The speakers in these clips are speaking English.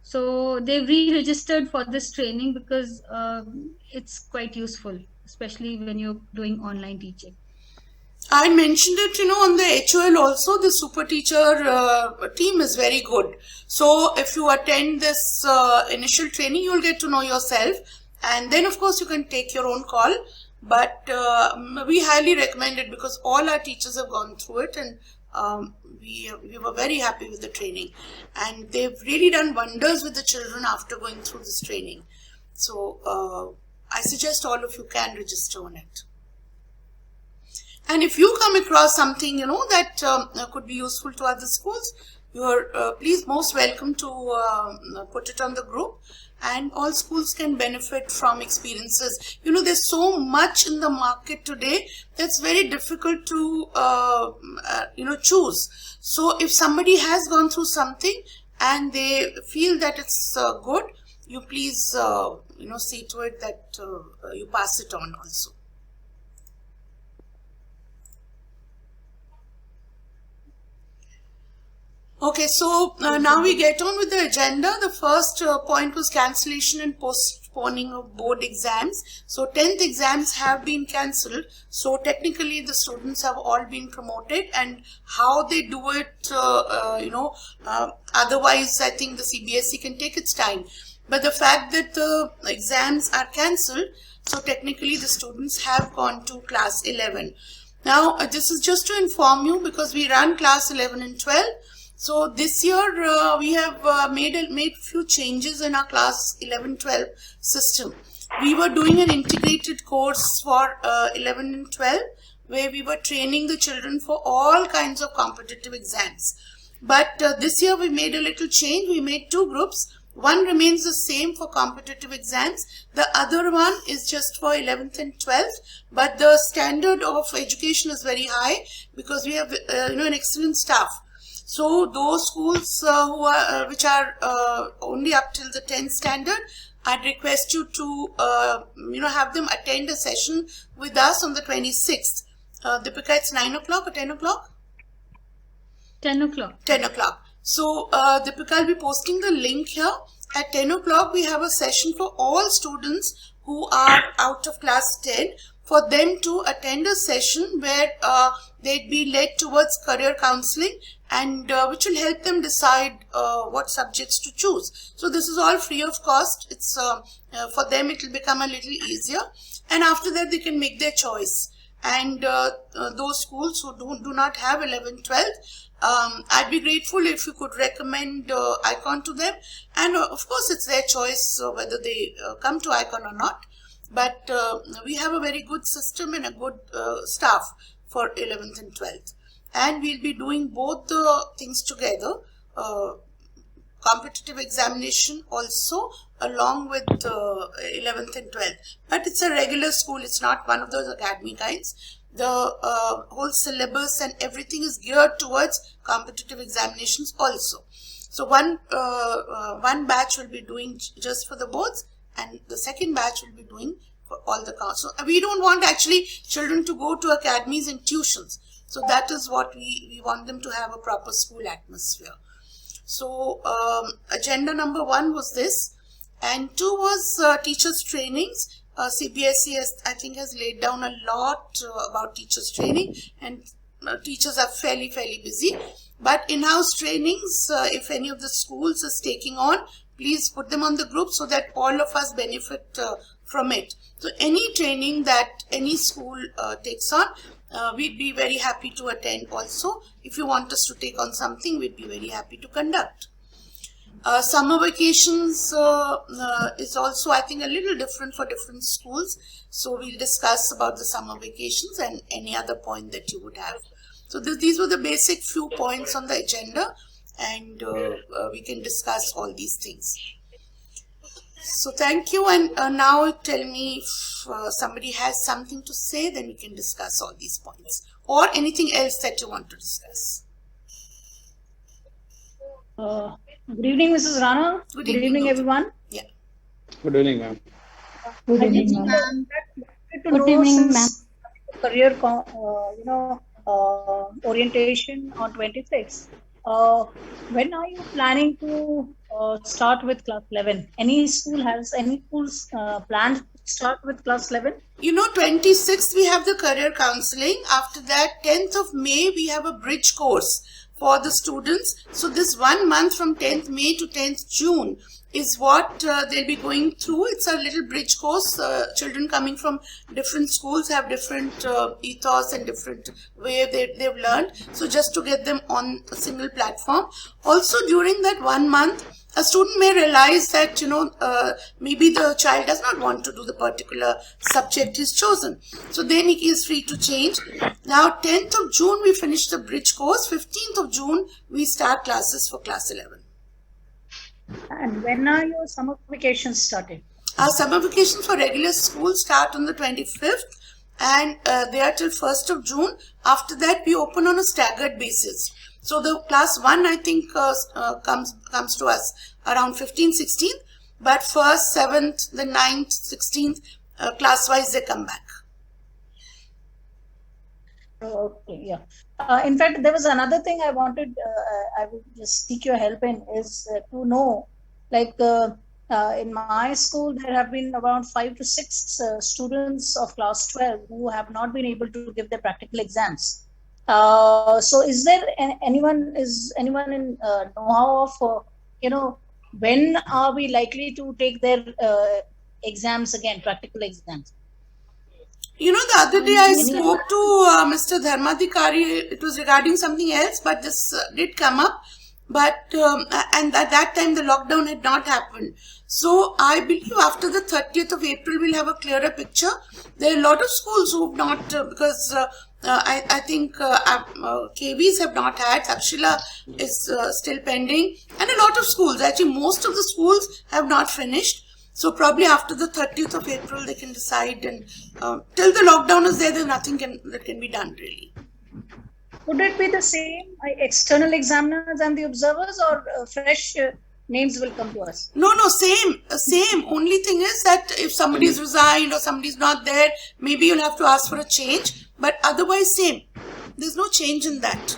So they've re-registered for this training because it's quite useful, especially when you're doing online teaching. I mentioned it, on the HOL also, the super teacher team is very good. So if you attend this initial training, you'll get to know yourself. And then, of course, you can take your own call. But we highly recommend it because all our teachers have gone through it, and we were very happy with the training. And they've really done wonders with the children after going through this training. So I suggest all of you can register on it. And if you come across something, that could be useful to other schools, you are please most welcome to put it on the group. And all schools can benefit from experiences. There's so much in the market today that's very difficult to, choose. So if somebody has gone through something and they feel that it's good, you please, see to it that you pass it on also. Okay, so now we get on with the agenda. The first point was cancellation and postponing of board exams. So 10th exams have been cancelled. So technically the students have all been promoted, and how they do it, otherwise I think the CBSE can take its time. But the fact that the exams are cancelled, so technically the students have gone to class 11. Now this is just to inform you because we run class 11 and 12. So this year we have made few changes in our class 11-12 system. We were doing an integrated course for 11 and 12 where we were training the children for all kinds of competitive exams. But this year we made a little change. We made two groups. One remains the same for competitive exams. The other one is just for 11th and 12th. But the standard of education is very high because we have an excellent staff. So those schools which are only up till the 10th standard, I'd request you to have them attend a session with us on the 26th. Deepika, it's 9 o'clock or 10 o'clock? 10 o'clock. 10 o'clock. So Deepika will be posting the link here. At 10 o'clock, we have a session for all students who are out of class 10 for them to attend a session where they'd be led towards career counseling, and which will help them decide what subjects to choose. So this is all free of cost. It's for them it will become a little easier, and after that they can make their choice. And those schools who do not have 11th, 12th, I'd be grateful if you could recommend Icon to them. And of course it's their choice whether they come to Icon or not. But we have a very good system and a good staff for 11th and 12th. And we'll be doing both the things together, competitive examination also along with 11th and 12th. But it's a regular school, it's not one of those academy kinds. The whole syllabus and everything is geared towards competitive examinations also. So one batch will be doing just for the boards, and the second batch will be doing for all the courses. So we don't want actually children to go to academies and tuitions. So that is what we want them to have a proper school atmosphere. So agenda number 1 was this, and 2 was teachers trainings. CBSE I think has laid down a lot about teachers training, and teachers are fairly busy. But in-house trainings, if any of the schools is taking on, please put them on the group so that all of us benefit from it. So any training that any school takes on, we'd be very happy to attend also. If you want us to take on something, we'd be very happy to conduct. Summer vacations is also, I think, a little different for different schools. So we'll discuss about the summer vacations and any other point that you would have. So these were the basic few points on the agenda, and we can discuss all these things. So thank you, and now tell me if somebody has something to say, then we can discuss all these points, or anything else that you want to discuss. Good evening, Mrs. Rana. Good evening, everyone. Yeah. Good evening, ma'am. Good evening, ma'am. Good evening, ma'am. Career, orientation on 26th. when are you planning to start with class 11? Any schools planned to start with class 11? 26th we have the career counseling. After that, 10th of May, we have a bridge course for the students. So this 1 month from 10th May to 10th June is what they'll be going through. It's a little bridge course. Children coming from different schools have different ethos and different way they've learned. So just to get them on a single platform. Also during that 1 month, a student may realize that, maybe the child does not want to do the particular subject he's chosen. So then he is free to change. Now, 10th of June, we finish the bridge course. 15th of June, we start classes for class 11. And when are your summer vacations starting? Our summer vacations for regular school start on the 25th and they are till 1st of June. After that, we open on a staggered basis. So the class 1, I think, comes to us around 15th, 16th, but 1st, 7th, the 9th, 16th, class-wise, they come back. Okay, yeah. In fact, there was another thing I wanted, I would just seek your help in, is to know, like in my school, there have been around 5 to 6 students of class 12 who have not been able to give their practical exams. So is there anyone in know-how of, when are we likely to take their exams again, practical exams? The other day I spoke to Mr. Dharmadhikari. It was regarding something else, but this did come up. But and at that time the lockdown had not happened. So I believe after the 30th of April we'll have a clearer picture. There are a lot of schools who have not, because I think KVs have not had. Takshila is still pending, and a lot of schools. Actually, most of the schools have not finished. So probably after the 30th of April they can decide, and till the lockdown is there, there's nothing that can be done really. Would it be the same external examiners and the observers, or fresh names will come to us? No, same. Only thing is that if somebody is resigned or somebody is not there, maybe you'll have to ask for a change. But otherwise, same. There's no change in that.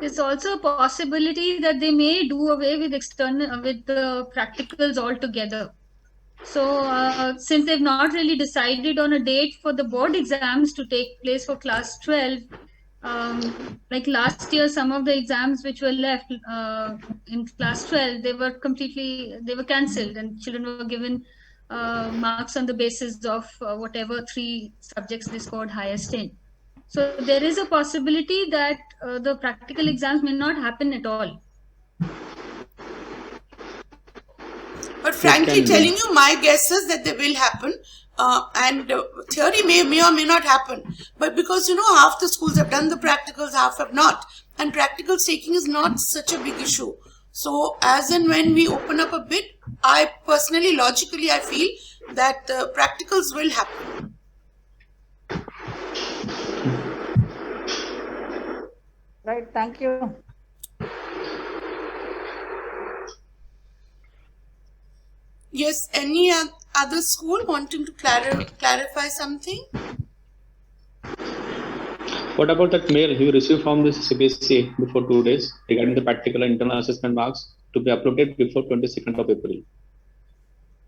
There's also a possibility that they may do away with the practicals altogether. So since they've not really decided on a date for the board exams to take place for class 12, like last year, some of the exams which were left in class 12, they were cancelled, and children were given marks on the basis of whatever 3 subjects they scored highest in. So there is a possibility that the practical exams may not happen at all. But frankly, telling you, my guess is that they will happen, and theory may or may not happen. But because half the schools have done the practicals, half have not, and practicals taking is not such a big issue. So as and when we open up a bit, I personally, logically, I feel that practicals will happen. Right, thank you. Yes, any other school wanting to clarify something? What about that mail you received from the CBSE before 2 days regarding the practical and internal assessment marks to be uploaded before 22nd of April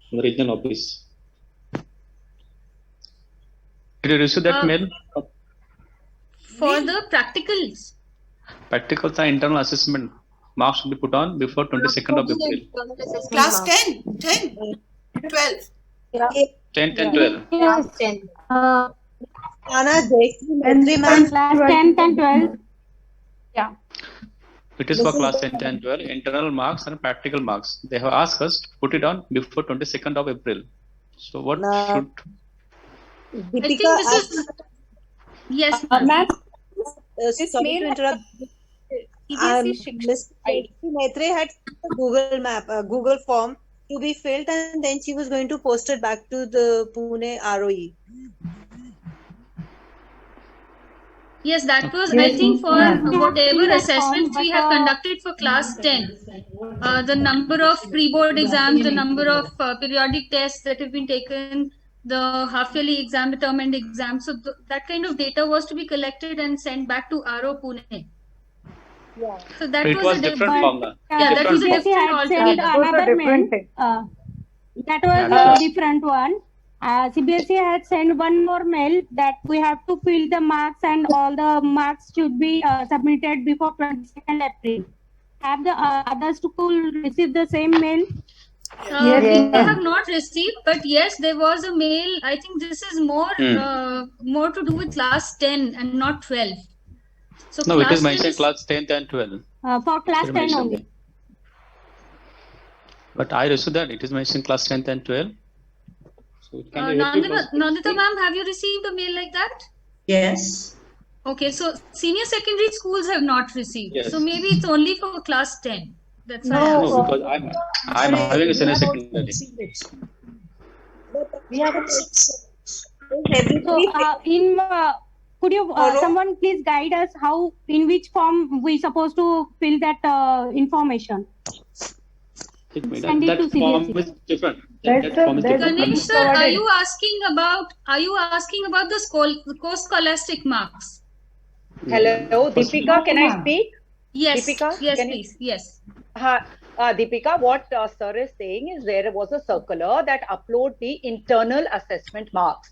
from the regional office? Did you receive that mail? For the practicals? Practicals and internal assessment marks should be put on before 22nd of April. Class 10, 12. Yeah. 10 and 12. Class 10. Anna, class 10 and 12. Yeah. It is for class 10 and 12, internal marks and practical marks. They have asked us to put it on before 22nd of April. So what should... I think this is... Yes, ma'am. Sorry to interrupt. Ms. Maitre had a Google map, Google form to be filled, and then she was going to post it back to the Pune ROE. Yes, that was, I think, for whatever assessments we have conducted for class 10. The number of pre-board exams, the number of periodic tests that have been taken, the half-yearly exam, the term end exam. So that kind of data was to be collected and sent back to RO Pune. Yeah. So that It was a different different. formula. Yeah, that was a Different CBSE different had sent altogether. That was a another different mail. thing. That was Yeah, a different one. CBSE had sent one more mail that we have to fill the marks and all the marks should be submitted before 22nd April. Have the other school received the same mail? Yes, We ma'am. have not received, but yes, there was a mail. I think this is more more to do with class 10 and not 12. So No, it class is 10 mentioned is class 10th and 12th. For class It 10 mentioned only. there. But I received that. It is mentioned class 10th and 12th. So it can be every class. Nandita ma'am, have you received a mail like that? Yes. Okay, so senior secondary schools have not received. Yes. So maybe it's only for class 10. That's why No, No, because I'm having a senior secondary. We haven't received. So, could you Hello? someone please guide us how in which form we supposed to fill that information? Send it That to form CBSE. is different. There's That form is a- there's a- different. Ganesh sir, are provided. you asking about the co-scholastic marks? Hello, Deepika, can I ma'am. speak? Yes, Deepika, yes, can you- please, yes. Deepika, what sir is saying is there was a circular that upload the internal assessment marks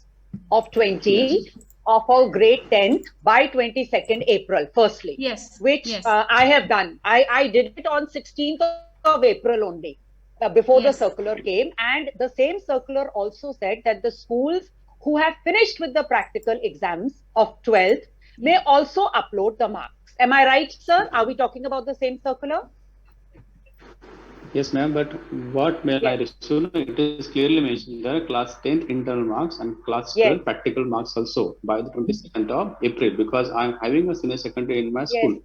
of 20 of our grade 10th by 22nd April, firstly. Yes. Which yes. I have done. I did it on 16th of April only, before the Yes. circular came. And the same circular also said that the schools who have finished with the practical exams of 12th may also upload the marks. Am I right, sir? Are we talking about the same circular? Yes, ma'am. But what mail I received, it is clearly mentioned there class 10th internal marks and class 12 Yes. practical marks also by the 22nd of April because I'm having a senior secondary in my Yes, school.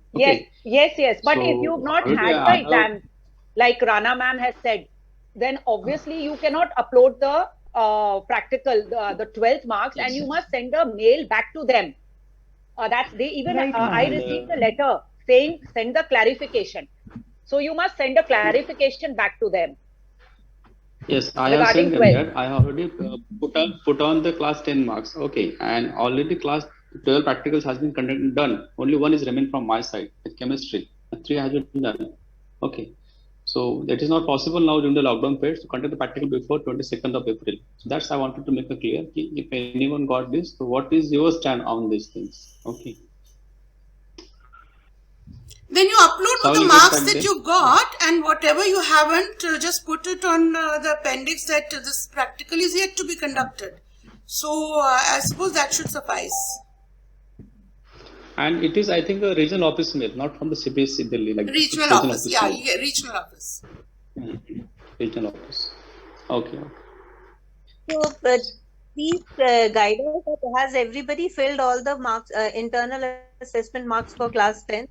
yes. But So, if you've not already had I the have- exam, like Rana ma'am has said, then obviously you cannot upload the practical, the 12th marks, and you must send a mail back to them. That's they even Right, I ma'am. received a letter saying send the clarification. So you must send a clarification back to them. Yes, I have Regarding sent them 12. that. I have already put on the class 10 marks. Okay, and already class 12 practicals has been done. Only one is remain from my side, with chemistry. 3 has been done. Okay, so that is not possible now during the lockdown phase to conduct the practical before 22nd of April. So that's I wanted to make it clear. If anyone got this, so what is your stand on these things? Okay. Then you upload So the you marks get that that you got, and whatever you haven't, just put it on the appendix that this practical is yet to be conducted. So I suppose that should suffice. And it is, I think, a regional office mail, not from the CBSE Delhi. Like Regional office, yeah, mail. you get regional office. Regional office. Okay. So, please guide us. Has everybody filled all the marks, internal assessment marks for class 10?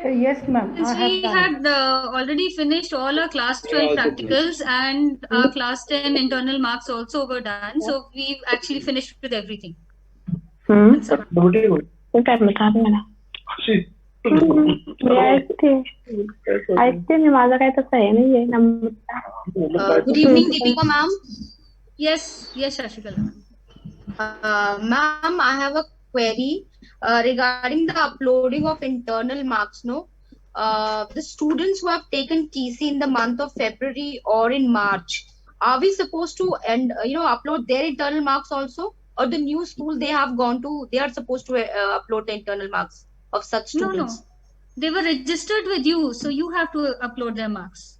Yes, ma'am. Since I have we done it. had already finished all our class 12 also practicals and our class 10 internal marks also were done. So we've actually finished with everything. And so- ऐकते मी माझं काय तसं आहे नाहीये Good evening, Deepika ma'am. Yes, Shashikala. Ma'am, I have a query regarding the uploading of internal marks. No, the students who have taken TC in the month of February or in March, are we supposed to upload their internal marks also, or the new school they have gone to, they are supposed to upload the internal marks of such students? No. They were registered with you, so you have to upload their marks.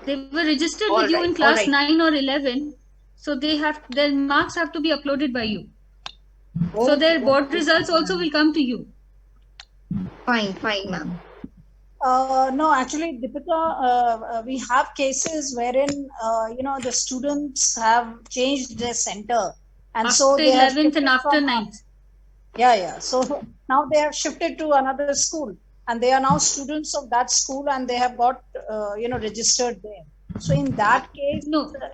They were registered with you in class 9 or 11, so their marks have to be uploaded by you. So their board results also will come to you. Fine, ma'am. No, actually, Deepika, we have cases wherein the students have changed their center, and After so they have 11th and shifted after from- 9th. Yeah. So now they have shifted to another school, and they are now students of that school, and they have got registered there. So in that case, No. the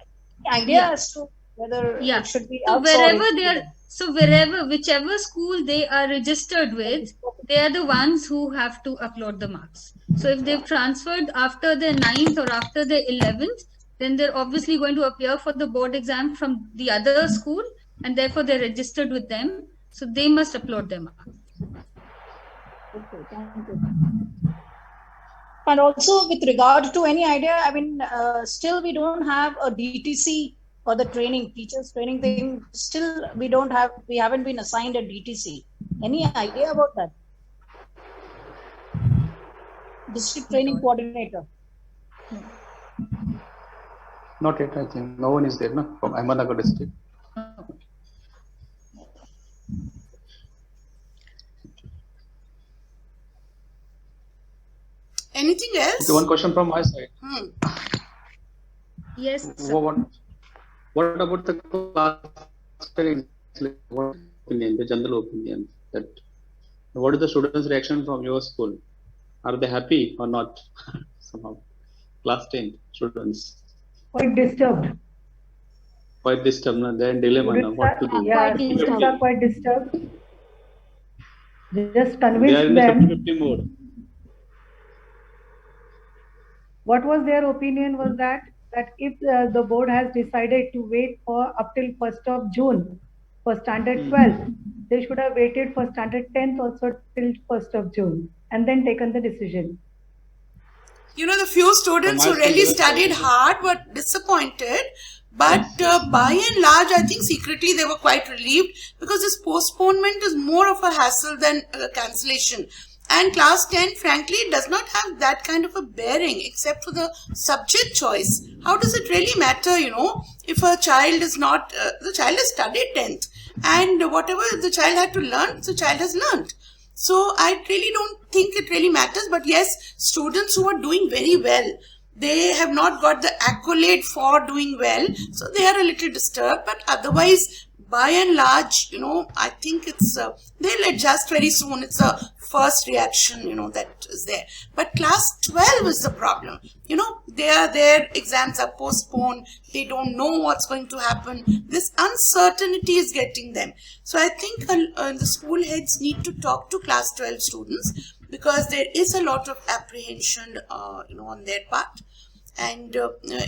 idea Yeah. as to whether Yeah. it should be So outsourced. whichever school they are registered with, they are the ones who have to upload the marks. So if they've transferred after the 9th or after the 11th, then they're obviously going to appear for the board exam from the other school, and therefore they're registered with them. So they must upload their marks. Okay, thank you. And also with regard to any idea, I mean, still we don't have a DTC for the training, teachers training thing. Still we haven't been assigned a DTC. Any idea about that? District Training Coordinator. Not yet, I think. No one is there, no? From Ahmednagar district. Anything else? Okay, one question from my side. Yes, sir. What about the class? What opinion, the general opinion, that what is the students' reaction from your school? Are they happy or not? Somehow, class 10 students Quite disturbed. quite disturbed. No? They're in dilemma now. What to do? Yeah, Quite students disturbed. are quite disturbed. Just They are convince in the them. 50-50 mode. What was their opinion was that if the board has decided to wait for up till 1st of June for standard 12, they should have waited for standard 10th also till 1st of June and then taken the decision. You know, the few students who really studied hard were disappointed, but by and large, I think secretly they were quite relieved, because this postponement is more of a hassle than cancellation. And class 10, frankly, does not have that kind of a bearing except for the subject choice. How does it really matter, you know, if a child is not, the child has studied 10th, and whatever the child had to learn, the child has learned. So I really don't think it really matters. But yes, students who are doing very well, they have not got the accolade for doing well, so they are a little disturbed. But otherwise, by and large, you know, I think it's they'll adjust very soon. It's a first reaction, you know, that is there. But class 12 is the problem. You know, their exams are postponed. They don't know what's going to happen. This uncertainty is getting them. So I think the school heads need to talk to class 12 students, because there is a lot of apprehension, you know, on their part. And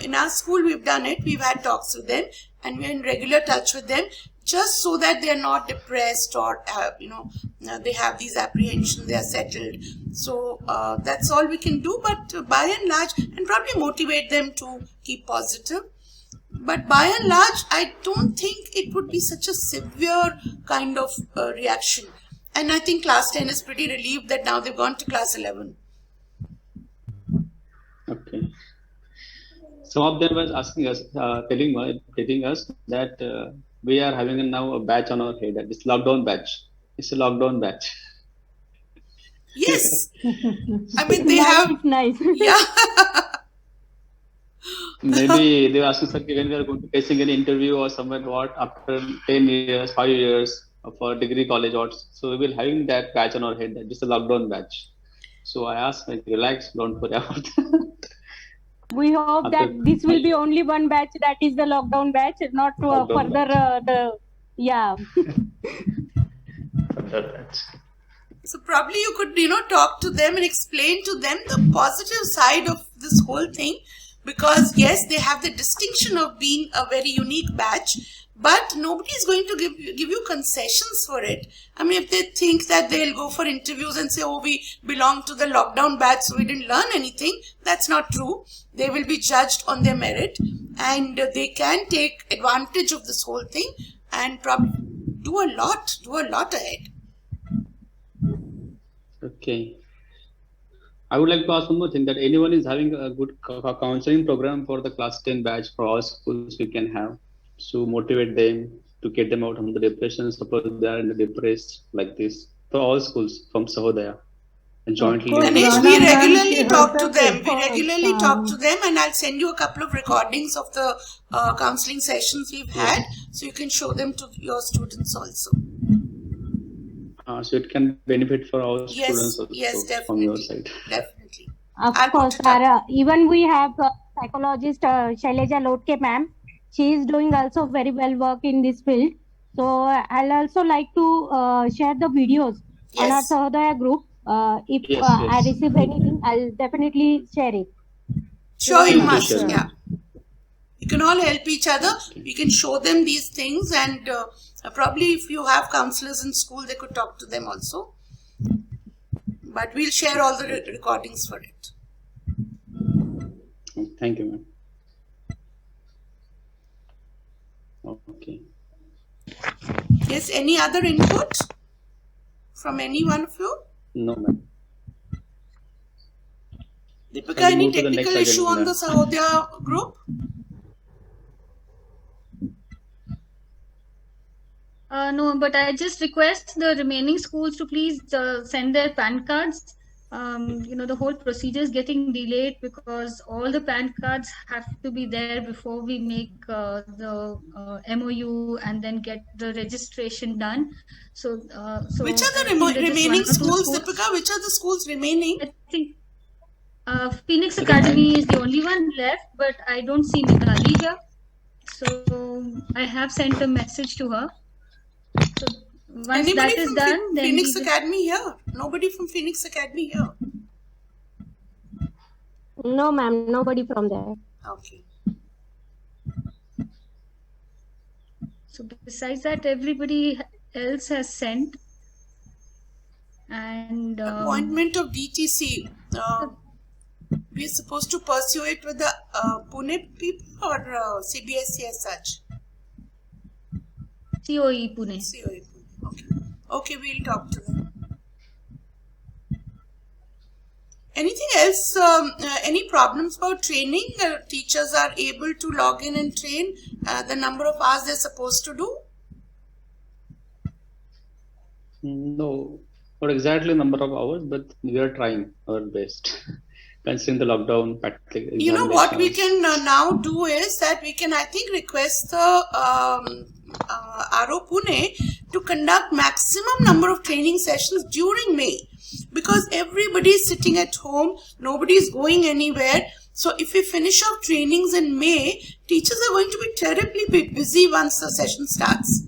in our school, we've done it. We've had talks with them, and we're in regular touch with them, just so that they're not depressed or, you know, they have these apprehensions, they are settled. So that's all we can do. But by and large, and probably motivate them to keep positive. But by and large, I don't think it would be such a severe kind of reaction. And I think class 10 is pretty relieved that now they've gone to class 11. Okay. Some of them was asking us, telling us that we are having now a batch on our head. That it's lockdown batch. It's a lockdown batch. Yes. I mean, they have. Nice. Yeah. Maybe they were asking, sir, when we are going to facing an interview or somewhere, what, after 10 years, 5 years for degree college, what. So we will having that batch on our head. That it's a lockdown batch. So I asked, like, relax, don't worry about that. We hope that this will be only one batch, that is the lockdown batch, not further yeah. So probably you could, you know, talk to them and explain to them the positive side of this whole thing, because yes, they have the distinction of being a very unique batch, but nobody is going to give you concessions for it. I mean, if they think that they'll go for interviews and say, oh, we belong to the lockdown batch, so we didn't learn anything, that's not true. They will be judged on their merit, and they can take advantage of this whole thing and probably do a lot ahead. Okay. I would like to ask one more thing, that anyone is having a good counseling program for the class 10 batch for all schools we can have, to motivate them, to get them out from the depression, suppose they are in the depressed like this, for all schools from Sahodaya. And jointly. Ganesh, we regularly talk to them. And I'll send you a couple of recordings of the counseling sessions we've had, so you can show them to your students also. So it can benefit for all students also, yes, definitely, from your side. Definitely. Of course, Sarah. Even we have psychologist Shaileja Lotke ma'am. She is doing also very well work in this field. So I'll also like to share the videos on our Sahodaya group. If I receive anything, I'll definitely share it. Sure, you must. Yeah. We can all help each other. We can show them these things, and probably if you have counselors in school, they could talk to them also. But we'll share all the recordings for it. Thank you, ma'am. Okay. Yes, any other input from any one of you? No, ma'am. Deepika, Can we any move to the next technical issue on agenda? the Sahodya group? No, but I just request the remaining schools to please send their PAN cards. The whole procedure is getting delayed because all the PAN cards have to be there before we make the MOU and then get the registration done. So Which are the I think that just remaining one or two schools, Deepika? Which are the schools remaining? I think Phoenix Academy is the only one left, but I don't see Nidali here. So I have sent a message to her. So once Anybody that is from done, then Phoenix we Academy here? Nobody from Phoenix Academy here? No, ma'am, nobody from there. Okay. So besides that, everybody else has sent. And Appointment of DTC. We're supposed to pursue it with the Pune people or CBSE as such? COE Pune. COE Pune. Okay. Okay, we'll talk to them. Anything else? Any problems about training? Teachers are able to log in and train the number of hours they're supposed to do? No, not exactly number of hours, but we are trying our best. Considering the lockdown, practical You know what we examinations. can now do is that we can, I think, request the RO Pune to conduct maximum number of training sessions during May, because everybody is sitting at home, nobody is going anywhere. So if we finish our trainings in May, teachers are going to be terribly busy once the session starts.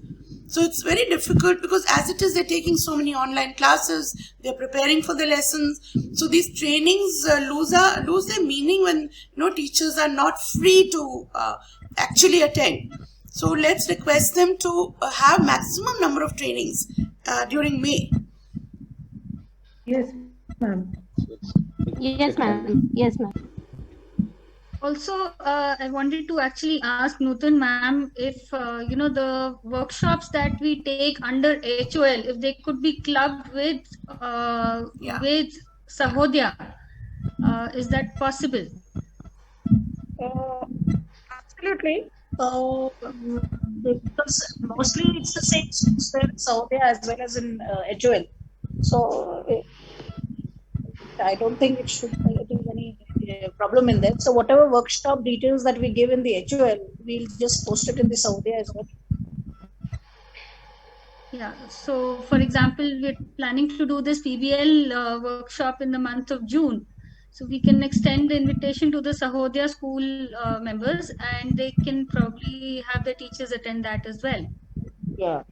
So it's very difficult because as it is, they're taking so many online classes, they're preparing for the lessons. So these trainings lose their meaning when teachers are not free to actually attend. So let's request them to have maximum number of trainings during May. Yes, ma'am. Yes, ma'am. Yes, ma'am. also, I wanted to actually ask Nutan ma'am if the workshops that we take under HOL, if they could be clubbed with Sahodya, is that possible? Absolutely. Because mostly it's the same schools there in Saudi as well as in HOL. So I don't think it should be any problem in that. So whatever workshop details that we give in the HOL, we'll just post it in the Saudi as well. Yeah. So, for example, we're planning to do this PBL workshop in the month of June. So we can extend the invitation to the Sahodya school members, and they can probably have the teachers attend that as well. Yeah.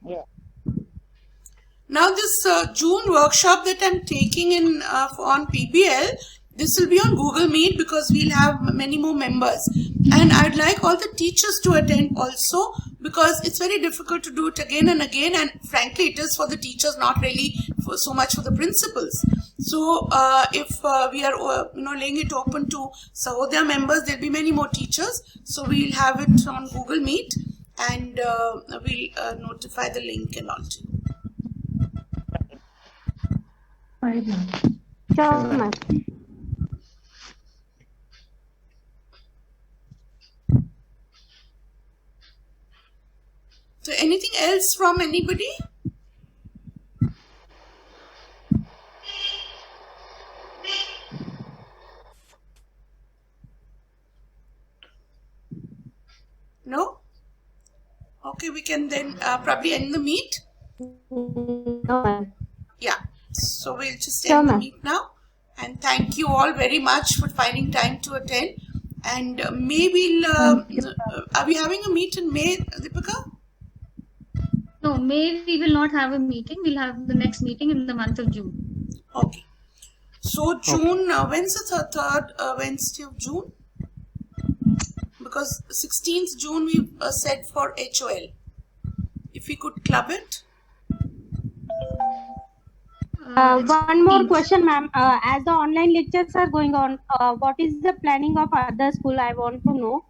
Now this June workshop that I'm taking in on PBL, this will be on Google Meet because we'll have many more members. And I'd like all the teachers to attend also, because it's very difficult to do it again and again. And frankly, it is for the teachers, not really so much for the principals. So if we are laying it open to Sahodya members, there'll be many more teachers. So we'll have it on Google Meet, and we'll notify the link and all to you. Sure, ma'am. So anything else from anybody? No? Okay, we can then probably end the meet. No, ma'am. Yeah, so we'll just Sure, end the ma'am. meet now. And thank you all very much for finding time to attend. And maybe are we having a meet in May, Deepika? No, May we will not have a meeting. We'll have the next meeting in the month of June. Okay. So June, when's the third Wednesday of June? because 16th June we said for HOL. If we could club it. One more question, ma'am. As the online lectures are going on, what is the planning of other school? I want to know.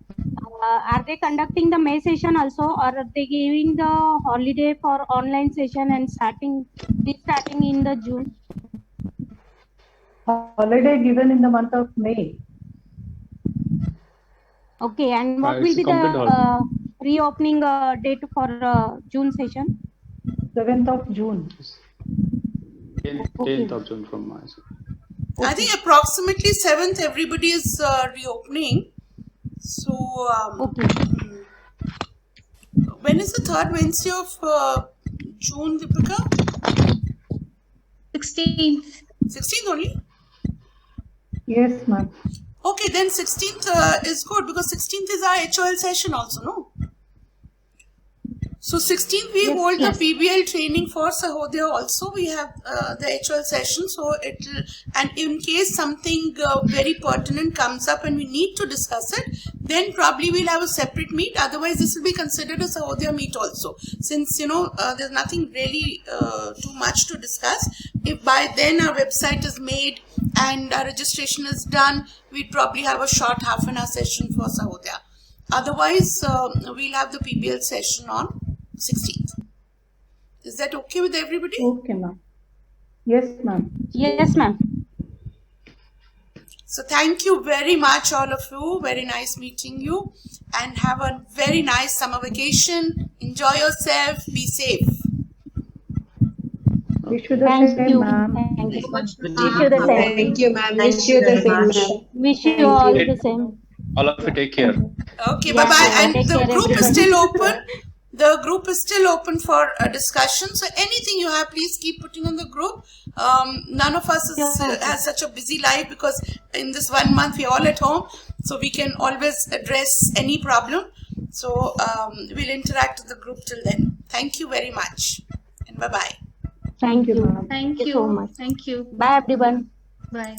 Are they conducting the May session also, or are they giving the holiday for online session and restarting in the June? Holiday given in the month of May. Okay, and what It's will a be complete the holiday. reopening date for June session? 7th of June. 10th of June from my side. I think approximately 7th everybody is reopening. So Okay. when is the third Wednesday of June, Deepika? 16th. 16th only? Yes, ma'am. Okay, then 16th is good because 16th is our HOL session also, no? So 16th we hold the PBL training for Sahodaya also. We have the HOL session. So and in case something very pertinent comes up and we need to discuss it, then probably we'll have a separate meet. Otherwise, this will be considered a Sahodaya meet also. Since, there's nothing really too much to discuss. If by then our website is made and our registration is done, we'd probably have a short half-an-hour session for Sahodaya. Otherwise, we'll have the PBL session on 16th. Is that okay with everybody? Okay, ma'am. Yes, ma'am. Yes, ma'am. So thank you very much, all of you. Very nice meeting you. And have a very nice summer vacation. Enjoy yourself. Be safe. Wish you the Thank same, you. ma'am. Thank you. much. Wish you the same. Thank you, ma'am. Wish you the same, ma'am. Wish you all the same. All of you take care. Okay, Yeah, bye-bye. And take the care, group is everybody. still open. The group is still open for discussion. So anything you have, please keep putting on the group. None of us has such a busy life because in this 1 month we're all at home. So we can always address any problem. So we'll interact with the group till then. Thank you very much. And bye-bye. Thank you. ma'am. Thank Thank you you so much. Thank you. Bye, everyone. Bye.